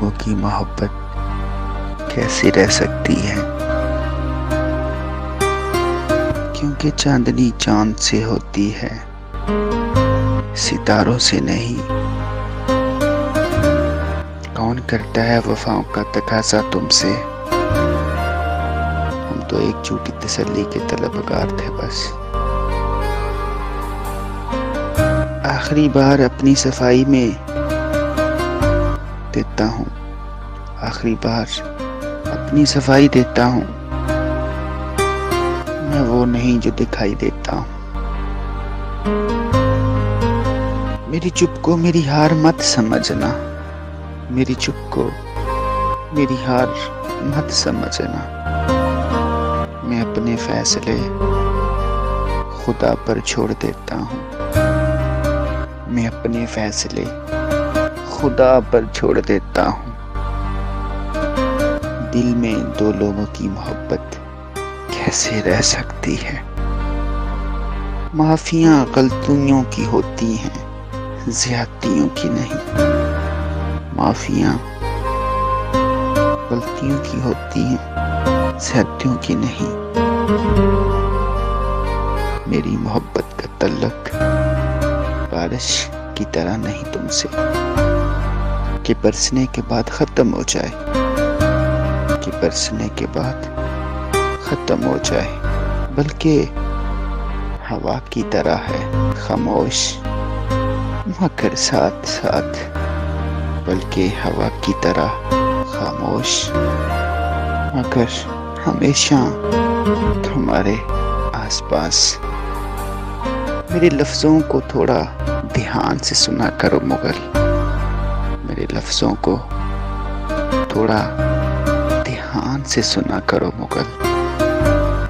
लोगों की मोहब्बत कैसी रह सकती है, क्योंकि चांदनी चांद से होती है, सितारों से नहीं। कौन करता है वफाओं का तकाजा तुमसे, हम तो एक झूठी तसल्ली के तलबगार थे बस। आखिरी बार अपनी सफाई में देता हूँ, आखिरी बार अपनी सफाई देता हूँ। मैं वो नहीं जो दिखाई देता हूँ। मेरी चुप को मेरी हार मत समझना, मेरी चुप को मेरी हार मत समझना। मैं अपने फैसले खुदा पर छोड़ देता हूँ, मैं अपने फैसले खुदा पर छोड़ देता हूँ। दिल में दो लोगों की मोहब्बत कैसे रह सकती है। माफियाँ गलतियों की होती हैं, ज्यादतियों की नहीं। माफियाँ गलतियों की होती हैं, ज्यादतियों की नहीं। मेरी मोहब्बत का तल्लक बारिश की तरह नहीं तुमसे, कि बरसने के बाद खत्म हो जाए, कि बरसने के बाद खत्म हो जाए। बल्कि हवा की तरह है खामोश मगर साथ साथ, बल्कि हवा की तरह खामोश मगर हमेशा तुम्हारे आसपास। मेरे लफ्ज़ों को थोड़ा ध्यान से सुना करो मुगल, मेरे लफ्ज़ों को थोड़ा ध्यान से सुना करो मुगल।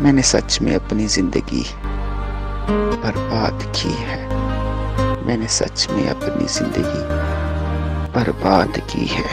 मैंने सच में अपनी ज़िंदगी बर्बाद की है, मैंने सच में अपनी ज़िंदगी बर्बाद की है।